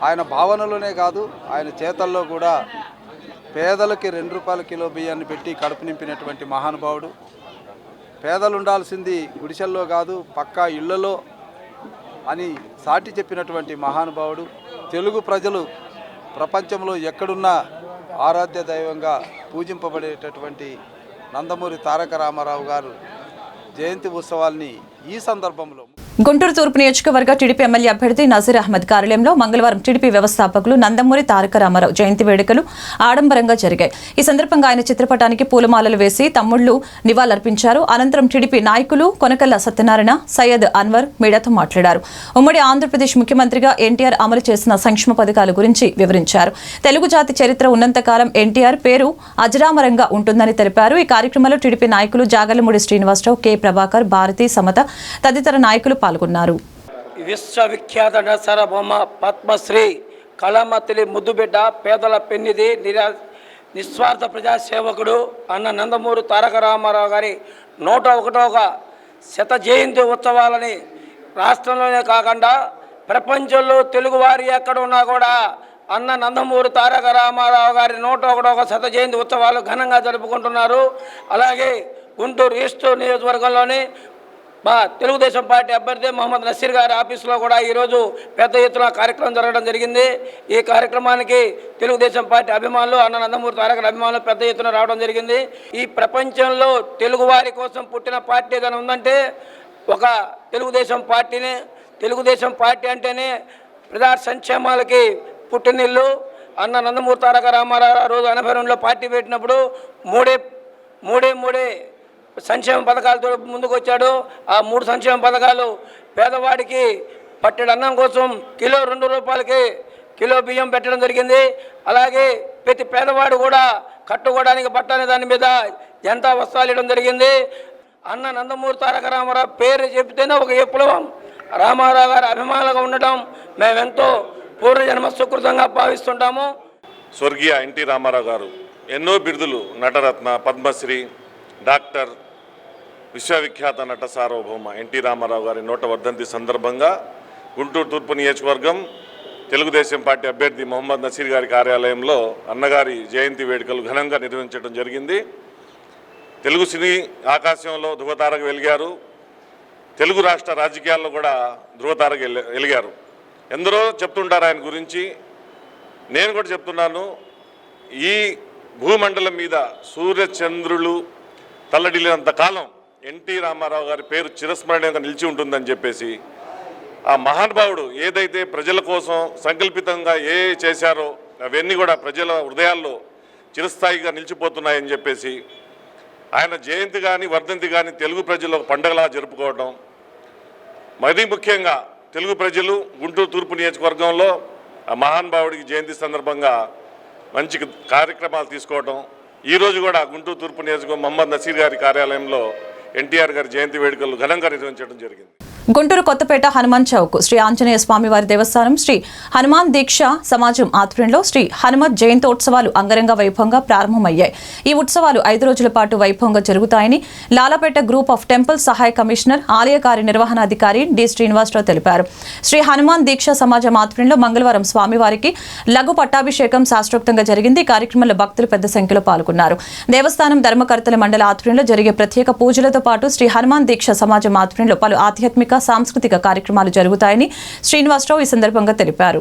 ఆయన భావనలోనే కాదు, ఆయన చేతల్లో కూడా పేదలకి 2 రూపాయల కిలో బియ్యాన్ని పెట్టి కడుపు నింపినటువంటి మహానుభావుడు. పేదలు ఉండాల్సింది గుడిసెల్లో కాదు, పక్కా ఇళ్లలో అని సాటి చెప్పినటువంటి మహానుభావుడు. తెలుగు ప్రజలు ప్రపంచంలో ఎక్కడున్నా ఆరాధ్య దైవంగా పూజింపబడేటటువంటి నందమూరి తారక రామారావు గారు జయంతి ఉత్సవాల్ని ఈ సందర్భంలో గుంటూరు తూర్పు నియోజకవర్గ టీడీపీ ఎమ్మెల్యే అభ్యర్థి నజీర్ అహ్మద్ కార్యాలయంలో మంగళవారం టీడీపీ వ్యవస్థాపకులు నందమూరి తారక రామారావు జయంతి వేడుకలు ఆడంబరంగా జరిగాయి. ఈ సందర్భంగా ఆయన చిత్రపటానికి పూలమాలలు వేసి తమ్ముళ్లు నివాళులర్పించారు. అనంతరం టీడీపీ నాయకులు కొనకల్ల సత్యనారాయణ, సయ్యద్ అన్వర్ మీడియాతో మాట్లాడారు. ఉమ్మడి ఆంధ్రప్రదేశ్ ముఖ్యమంత్రిగా ఎన్టీఆర్ అమలు చేసిన సంక్షేమ పథకాల గురించి వివరించారు. తెలుగు జాతి చరిత్ర ఉన్నంతకాలం ఎన్టీఆర్ పేరు అజరామరంగా ఉంటుందని తెలిపారు. ఈ కార్యక్రమంలో టీడీపీ నాయకులు జాగర్లమూడి శ్రీనివాసరావు, కె ప్రభాకర్, భారతి, సమత తదితర నాయకులు పాల్గొన్నారు. విశ్వవిఖ్యాత నటసార్వభౌమ పద్మశ్రీ కళామతలి ముద్దుబిడ్డ, పేదల పెన్నిధి, నిస్వార్థ ప్రజాసేవకుడు అన్న నందమూరి తారక రామారావు గారి 101వ శత జయంతి ఉత్సవాలని రాష్ట్రంలోనే కాకుండా ప్రపంచంలో తెలుగువారి ఎక్కడ ఉన్నా కూడా అన్న నందమూరి తారక రామారావు గారి 101వ శత జయంతి ఉత్సవాలు ఘనంగా జరుపుకుంటున్నారు. అలాగే గుంటూరు ఈస్ట్ నియోజకవర్గంలోని తెలుగుదేశం పార్టీ అభ్యర్థి మొహమ్మద్ నసీర్ గారి ఆఫీసులో కూడా ఈరోజు పెద్ద ఎత్తున కార్యక్రమం జరగడం జరిగింది. ఈ కార్యక్రమానికి తెలుగుదేశం పార్టీ అభిమానులు, అన్న నందమూరి తారక అభిమానులు పెద్ద ఎత్తున రావడం జరిగింది. ఈ ప్రపంచంలో తెలుగువారి కోసం పుట్టిన పార్టీ ఏదైనా ఉందంటే ఒక తెలుగుదేశం పార్టీని. తెలుగుదేశం పార్టీ అంటేనే ప్రజా సంక్షేమాలకి పుట్టినిల్లు. అన్న నందమూరి తారక రామారావు రోజు 82లో పార్టీ పెట్టినప్పుడు మూడే సంక్షేమ పథకాలతో ముందుకు వచ్చాడు. ఆ 3 సంక్షేమ పథకాలు పేదవాడికి పట్టెడు అన్నం కోసం కిలో 2 రూపాయలకి కిలో బియ్యం పెట్టడం జరిగింది. అలాగే ప్రతి పేదవాడు కూడా కట్టుకోవడానికి బట్టనే దాని మీద జనతా వస్త్రాలు ఇవ్వడం జరిగింది. అన్న నందమూరి తారక రామారావు పేరు చెబితేనే ఒక విప్లవం. రామారావు గారి అభిమానులుగా ఉండటం మేమెంతో పూర్వజన్మ సుకృతంగా భావిస్తుంటాము. స్వర్గీయ ఎన్టీ రామారావు గారు ఎన్నో బిరుదులు, నటరత్న, పద్మశ్రీ, డాక్టర్, విశ్వవిఖ్యాత నట సార్వభౌమ ఎన్టీ రామారావు గారి 100వ వర్ధంతి సందర్భంగా గుంటూరు తూర్పు నియోజకవర్గం తెలుగుదేశం పార్టీ అభ్యర్థి మొహమ్మద్ నసీర్ గారి కార్యాలయంలో అన్నగారి జయంతి వేడుకలు ఘనంగా నిర్వహించడం జరిగింది. తెలుగు సినీ ఆకాశంలో ధృవతారగా వెలిగారు. తెలుగు రాష్ట్ర రాజకీయాల్లో కూడా ధృవతారగా వెలిగారు. ఎందరో చెప్తుంటారు ఆయన గురించి. నేను కూడా చెప్తున్నాను, ఈ భూమండలం మీద సూర్యచంద్రులు తల్లడిల్లినంత కాలం ఎన్టీ రామారావు గారి పేరు చిరస్మరణీయంగా నిలిచి ఉంటుందని చెప్పేసి, ఆ మహానుభావుడు ఏదైతే ప్రజల కోసం సంకల్పితంగా చేశారో అవన్నీ కూడా ప్రజల హృదయాల్లో చిరస్థాయిగా నిలిచిపోతున్నాయని చెప్పేసి ఆయన జయంతి కానీ వర్ధంతి కానీ తెలుగు ప్రజలు ఒక పండగలా జరుపుకోవడం, మరీ ముఖ్యంగా తెలుగు ప్రజలు గుంటూరు తూర్పు నియోజకవర్గంలో ఆ మహానుభావుడికి జయంతి సందర్భంగా మంచి కార్యక్రమాలు తీసుకోవడం. ఈరోజు కూడా గుంటూరు తూర్పు నియోజకవర్గం మొహమ్మద్ నసీర్ గారి కార్యాలయంలో ఎన్టీఆర్ గారి జయంతి వేడుకలు ఘనంగా నిర్వహించడం జరిగింది. గుంటూరు కొత్తపేట హనుమాన్ చౌక్ శ్రీ ఆంజనేయ స్వామివారి దేవస్థానం శ్రీ హనుమాన్ దీక్ష సమాజం ఆధ్వర్యంలో శ్రీ హనుమత్ జయంతోత్సవాలు అంగరంగ వైభవంగా ప్రారంభమయ్యాయి. ఈ ఉత్సవాలు 5 రోజుల పాటు వైభవంగా జరుగుతాయని లాలపేట గ్రూప్ ఆఫ్ టెంపుల్ సహాయ కమిషనర్, ఆలయ కార్యనిర్వహణాధికారి డి శ్రీనివాసరావు తెలిపారు. శ్రీ హనుమాన్ దీక్ష సమాజం ఆధ్వర్యంలో మంగళవారం స్వామివారికి లఘు పట్టాభిషేకం శాస్త్రోక్తంగా జరిగింది. ఈ కార్యక్రమంలో భక్తులు పెద్ద సంఖ్యలో పాల్గొన్నారు. దేవస్థానం ధర్మకర్తల మండలి ఆధ్వర్యంలో జరిగే ప్రత్యేక పూజలతో పాటు శ్రీ హనుమాన్ దీక్ష సమాజం ఆధ్వర్యంలో పలు ఆధ్యాత్మిక సాంస్కృతిక కార్యక్రమాలు జరుగుతాయని శ్రీనివాసరావు ఈ సందర్భంగా తెలిపారు.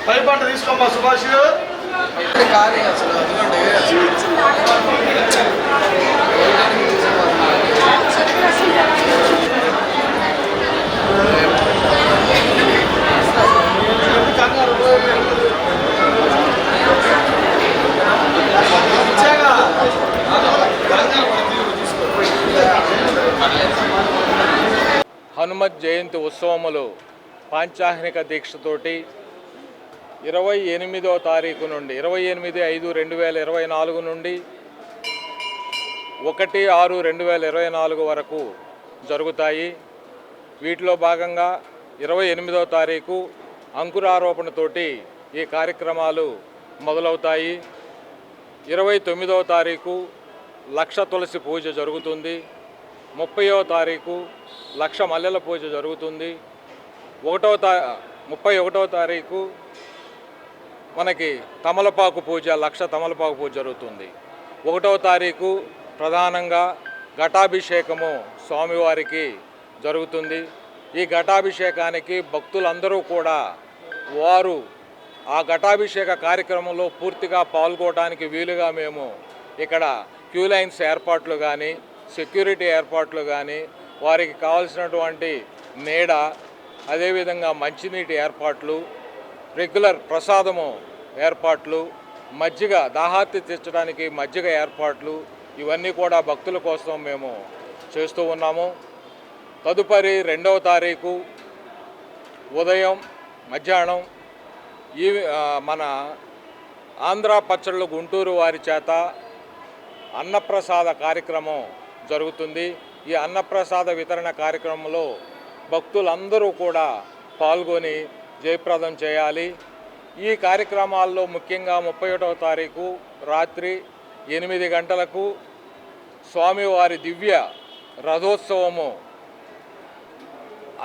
పైపాట తీసుకోమ్మా సుభాష్ కానీ అసలు హనుమత్ జయంతి ఉత్సవములు పాంచాహ్నిక దీక్షతోటి 28వ తారీఖు నుండి 28/5/2024 నుండి 1/6/2024 వరకు జరుగుతాయి. వీటిలో భాగంగా 28వ తారీఖు అంకురారోపణతోటి ఈ కార్యక్రమాలు మొదలవుతాయి. 29వ తారీఖు లక్ష తులసి పూజ జరుగుతుంది. 30వ తారీఖు లక్ష మల్లెల పూజ జరుగుతుంది. 31వ తారీఖు మనకి తమలపాకు పూజ, లక్ష తమలపాకు పూజ జరుగుతుంది. 1వ తారీఖు ప్రధానంగా ఘటాభిషేకము స్వామివారికి జరుగుతుంది. ఈ ఘటాభిషేకానికి భక్తులందరూ కూడా వారు ఆ ఘటాభిషేక కార్యక్రమంలో పూర్తిగా పాల్గొనడానికి వీలుగా మేము ఇక్కడ క్యూ లైన్స్ ఏర్పాట్లు కానీ, సెక్యూరిటీ ఏర్పాట్లు కానీ, వారికి కావాల్సినటువంటి నీడ, అదేవిధంగా మంచినీటి ఏర్పాట్లు, రెగ్యులర్ ప్రసాదము ఏర్పాట్లు, మజ్జిగ దాహార్తి తీర్చడానికి మజ్జిగ ఏర్పాట్లు, ఇవన్నీ కూడా భక్తుల కోసం మేము చేస్తూ ఉన్నాము. తదుపరి 2వ తారీఖు ఉదయం మధ్యాహ్నం మన ఆంధ్ర పచ్చళ్ళు గుంటూరు వారి చేత అన్నప్రసాద కార్యక్రమం జరుగుతుంది. ఈ అన్నప్రసాద వితరణ కార్యక్రమంలో భక్తులందరూ కూడా పాల్గొని జయప్రదం చేయాలి. ఈ కార్యక్రమాల్లో ముఖ్యంగా 31వ తారీఖు రాత్రి 8 గంటలకు స్వామివారి దివ్య రథోత్సవము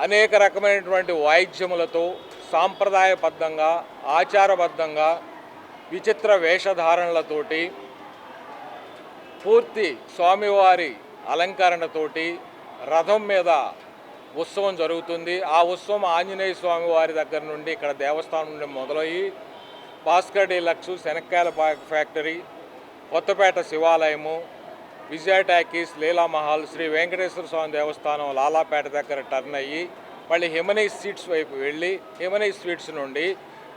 అనేక రకమైనటువంటి వాయిద్యములతో సాంప్రదాయబద్ధంగా, ఆచారబద్ధంగా, విచిత్ర వేషధారణలతోటి, పూర్తి స్వామివారి అలంకరణతోటి రథం మీద ఉత్సవం జరుగుతుంది. ఆ ఉత్సవం ఆంజనేయ స్వామి వారి దగ్గర నుండి ఇక్కడ దేవస్థానం నుండి మొదలయ్యి భాస్కర్ డీలక్స్, శనక్కాయల ఫ్యాక్టరీ, కొత్తపేట శివాలయము, విజయ టాకీస్, లీలామహల్, శ్రీ వెంకటేశ్వర స్వామి దేవస్థానం లాలాపేట దగ్గర టర్న్ అయ్యి మళ్ళీ హిమనీ స్వీట్స్ వైపు వెళ్ళి హిమనీ స్వీట్స్ నుండి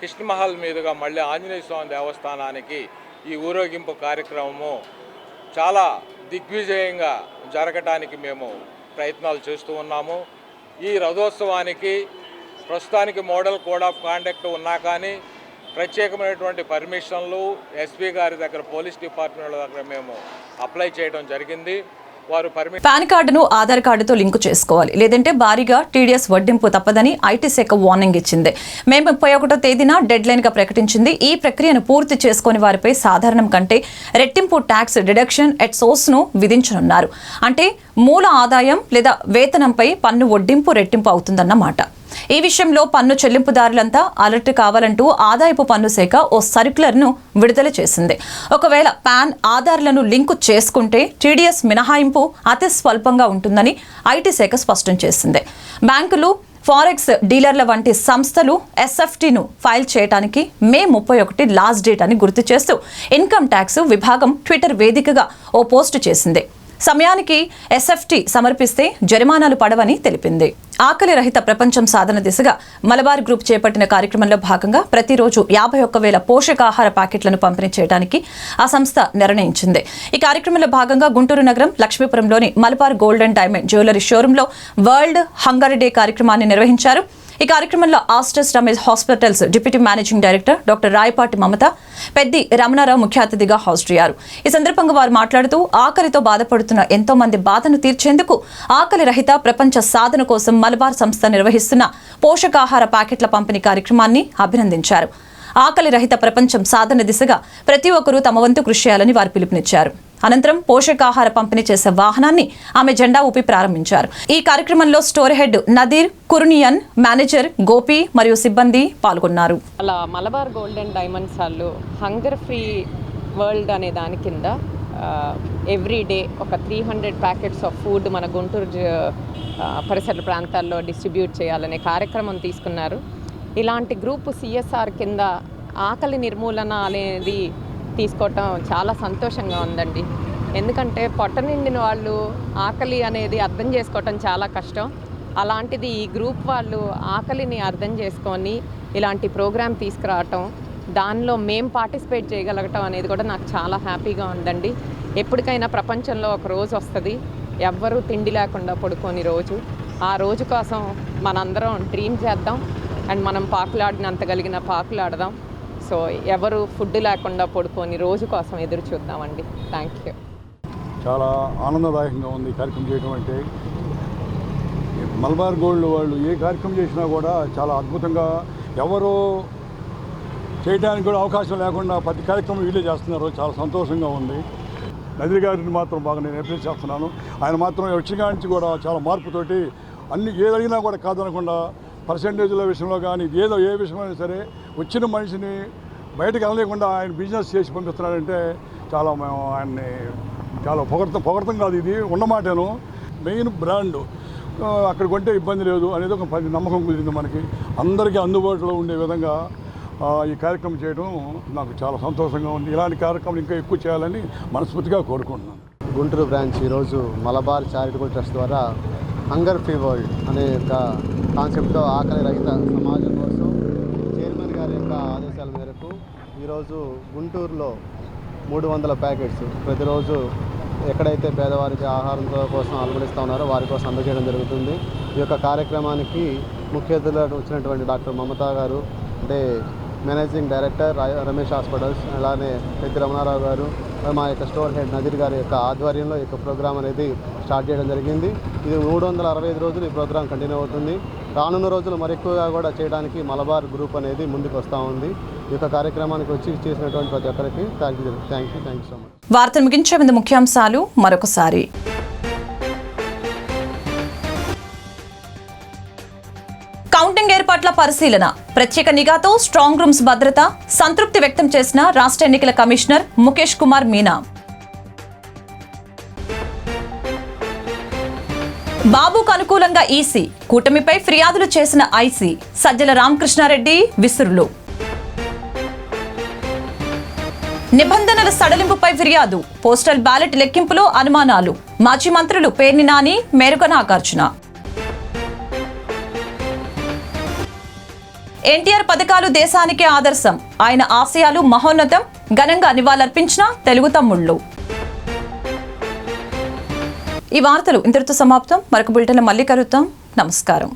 కృష్ణమహల్ మీదుగా మళ్ళీ ఆంజనేయ స్వామి దేవస్థానానికి ఈ ఊరేగింపు కార్యక్రమము చాలా దిగ్విజయంగా జరగటానికి మేము ప్రయత్నాలు చేస్తూ ఉన్నాము. ఈ రథోత్సవానికి ప్రస్తుతానికి మోడల్ కోడ్ ఆఫ్ కాండక్ట్ ఉన్నా కానీ ప్రత్యేకమైనటువంటి పర్మిషన్లు ఎస్పీ గారి దగ్గర, పోలీస్ డిపార్ట్మెంట్ దగ్గర మేము అప్లై చేయడం జరిగింది. వారు పాన్ కార్డును ఆధార్ కార్డుతో లింకు చేసుకోవాలి, లేదంటే భారీగా టీడీఎస్ వడ్డింపు తప్పదని ఐటీ శాఖ వార్నింగ్ ఇచ్చింది. మే 31వ తేదీన డెడ్ లైన్ గా ప్రకటించింది. ఈ ప్రక్రియను పూర్తి చేసుకుని వారిపై సాధారణం కంటే రెట్టింపు ట్యాక్స్ డిడక్షన్ ఎట్ సోర్స్ ను విధించనున్నారు. అంటే మూల ఆదాయం లేదా వేతనంపై పన్ను వడ్డింపు రెట్టింపు అవుతుందన్నమాట. ఈ విషయంలో పన్ను చెల్లింపుదారులంతా అలర్ట్ కావాలంటూ ఆదాయపు పన్ను శాఖ ఓ సర్క్యులర్ను విడుదల చేసింది. ఒకవేళ పాన్ ఆధార్లను లింకు చేసుకుంటే టీడీఎస్ మినహాయింపు అతి స్వల్పంగా ఉంటుందని ఐటీ శాఖ స్పష్టం చేసింది. బ్యాంకులు, ఫారెక్స్ డీలర్ల వంటి సంస్థలు ఎస్ఎఫ్టీను ఫైల్ చేయడానికి మే 31 లాస్ట్ డేట్ అని గుర్తు చేస్తూ ఇన్కమ్ ట్యాక్స్ విభాగం ట్విట్టర్ వేదికగా ఓ పోస్టు చేసింది. సమయానికి ఎస్ఎఫ్టీ సమర్పిస్తే జరిమానాలు పడవని తెలిపింది. ఆకలి రహిత ప్రపంచం సాధన దిశగా మలబార్ గ్రూప్ చేపట్టిన కార్యక్రమంలో భాగంగా ప్రతిరోజు 51,000 పోషకాహార ప్యాకెట్లను పంపిణీ చేయడానికి ఆ సంస్థ నిర్ణయించింది. ఈ కార్యక్రమంలో భాగంగా గుంటూరు నగరం లక్ష్మీపురంలోని Malabar gold and diamond jewellery షోరూంలో వరల్డ్ హంగర్ డే కార్యక్రమాన్ని నిర్వహించారు. ఈ కార్యక్రమంలో Asters Ramesh hospitals deputy managing director doctor Rayapati Mamata, Peddi Ramanarao ముఖ్య అతిథిగా హాజరయ్యారు. ఈ సందర్భంగా వారు మాట్లాడుతూ ఆకలితో బాధపడుతున్న ఎంతో మంది బాధను తీర్చేందుకు ఆకలి రహిత ప్రపంచ సాధన కోసం మలబార్ సంస్థ నిర్వహిస్తున్న పోషకాహార ప్యాకెట్ల పంపిణీ కార్యక్రమాన్ని అభినందించారు. ఆకలి రహిత ప్రపంచం సాధన దిశగా ప్రతి ఒక్కరూ తమ వంతు కృషి చేయాలని వారు పిలుపునిచ్చారు. అనంతరం పోషకాహార పంపిణీ చేసే వాహనాన్ని ఆమె జెండా ఊపి ప్రారంభించారు. ఈ కార్యక్రమంలో store head Nadeer, కుర్నియన్, manager Gopi మరియు సిబ్బంది పాల్గొన్నారు. అలా మలబార్ గోల్డ్ అండ్ డైమండ్స్ వాళ్ళు హంగర్ ఫ్రీ వరల్డ్ అనే దాని కింద ఎవ్రీ డే ఒక 300 ప్యాకెట్స్ ఆఫ్ ఫుడ్ మన గుంటూరు పరిసర ప్రాంతాల్లో డిస్ట్రిబ్యూట్ చేయాలనే కార్యక్రమం తీసుకున్నారు. ఇలాంటి గ్రూప్ CSR కింద ఆకలి నిర్మూలన అనేది తీసుకోవటం చాలా సంతోషంగా ఉందండి. ఎందుకంటే పొట్ట నిండిన వాళ్ళు ఆకలి అనేది అర్థం చేసుకోవటం చాలా కష్టం. అలాంటిది ఈ గ్రూప్ వాళ్ళు ఆకలిని అర్థం చేసుకొని ఇలాంటి ప్రోగ్రామ్ తీసుకురావటం, దానిలో మేము పార్టిసిపేట్ చేయగలగటం అనేది కూడా నాకు చాలా హ్యాపీగా ఉందండి. ఎప్పటికైనా ప్రపంచంలో ఒక రోజు వస్తుంది, ఎవ్వరూ తిండి లేకుండా పడుకోని రోజు. ఆ రోజు కోసం మనందరం డ్రీమ్ చేద్దాం అండ్ మనం పాకులాడినంతగలిగిన పాకులాడదాం. సో ఎవరు ఫుడ్ లేకుండా పడుకొని రోజు కోసం ఎదురు చూద్దామండి. Thank you. చాలా ఆనందదాయకంగా ఉంది ఈ కార్యక్రమం చేయడం అంటే. మలబార్ గోల్డ్ వాళ్ళు ఏ కార్యక్రమం చేసినా కూడా చాలా అద్భుతంగా, ఎవరు చేయడానికి కూడా అవకాశం లేకుండా ప్రతి కార్యక్రమం వీళ్ళే చేస్తున్నారు. చాలా సంతోషంగా ఉంది. నదీ గారిని మాత్రం బాగా నేను అప్రిషియేట్ చేస్తున్నాను. ఆయన మాత్రం వచ్చిన నుంచి కూడా చాలా మార్పుతోటి అన్ని ఏదైనా కూడా కాదనకుండా పర్సంటేజ్ల విషయంలో కానీ ఏదో ఏ విషయంలో సరే వచ్చిన మనిషిని బయటకు వెళ్ళలేకుండా ఆయన బిజినెస్ చేసి పంపిస్తున్నాడంటే చాలా మేము ఆయన్ని చాలా పొగడతాం కాదు, ఇది ఉన్నమాటను. మెయిన్ బ్రాండ్ అక్కడ కొంటే ఇబ్బంది లేదు అనేది ఒక నమ్మకం కుదిరింది మనకి. అందరికీ అందుబాటులో ఉండే విధంగా ఈ కార్యక్రమం చేయడం నాకు చాలా సంతోషంగా ఉంది. ఇలాంటి కార్యక్రమం ఇంకా ఎక్కువ చేయాలని మనస్ఫూర్తిగా కోరుకుంటున్నాను. గుంటూరు బ్రాంచ్ ఈరోజు మలబార్ చారిటబుల్ ట్రస్ట్ ద్వారా హంగర్ ఫ్రీ వరల్డ్ అనే యొక్క కాన్సెప్ట్తో ఆకలి రహిత సమాజం కోసం చైర్మన్ గారి యొక్క ఆదేశాల మేరకు ఈరోజు గుంటూరులో 300 ప్యాకెట్స్ ప్రతిరోజు ఎక్కడైతే పేదవారికి ఆహారంతో కోసం అలమడిస్తూ ఉన్నారో వారి కోసం అందజేయడం జరుగుతుంది. ఈ యొక్క కార్యక్రమానికి ముఖ్య అతిథులుగా వచ్చినటువంటి డాక్టర్ మమతా గారు, అంటే మేనేజింగ్ డైరెక్టర్ రమేష్ హాస్పిటల్స్, అలానే పెద్ది రమణారావు గారు, మా యొక్క స్టోర్ హెడ్ నదీర్ గారి యొక్క ఆధ్వర్యంలో ఈ యొక్క ప్రోగ్రాం అనేది స్టార్ట్ చేయడం జరిగింది. ఇది 365 రోజులు ఈ ప్రోగ్రాం కంటిన్యూ అవుతుంది. రానున్న రోజులు మరెక్కువగా కూడా చేయడానికి మలబార్ గ్రూప్ అనేది ముందుకు వస్తూ ఉంది. ఈ యొక్క కార్యక్రమానికి వచ్చి చేసినటువంటి ప్రతి ఒక్కరికి థ్యాంక్ యూ సో మచ్. వార్తలు ముగించే ముందు ముఖ్యాంశాలు మరొకసారి. కౌంటింగ్ ఏర్పాట్ల పరిశీలన, ప్రత్యేక నిఘాతో స్ట్రాంగ్ రూమ్స్ భద్రత, సంతృప్తి వ్యక్తం చేసిన రాష్ట్ర ఎన్నికల కమిషనర్ ముఖేష్ కుమార్ మీనా. బాబుకు అనుకూలంగా ఈసీ, కూటమిపై ఫిర్యాదులు చేసిన ఐసీ, సజ్జల రామకృష్ణారెడ్డి విసురులు. నిబంధనల సడలింపుపై ఫిర్యాదు, పోస్టల్ బ్యాలెట్ లెక్కింపులో అనుమానాలు, మాజీ మంత్రులు పేర్ని నాని, మేరుక నాగార్జున. ఎన్టీఆర్ పథకాలు దేశానికే ఆదర్శం, ఆయన ఆశయాలు మహోన్నతం, ఘనంగా నివాళులర్పించిన తెలుగు తమ్ముళ్లు. ఈ వార్తలు ఇంతటితో సమాప్తం. మరొక బులెటిన్లో మళ్ళీ కలుద్దాం. నమస్కారం.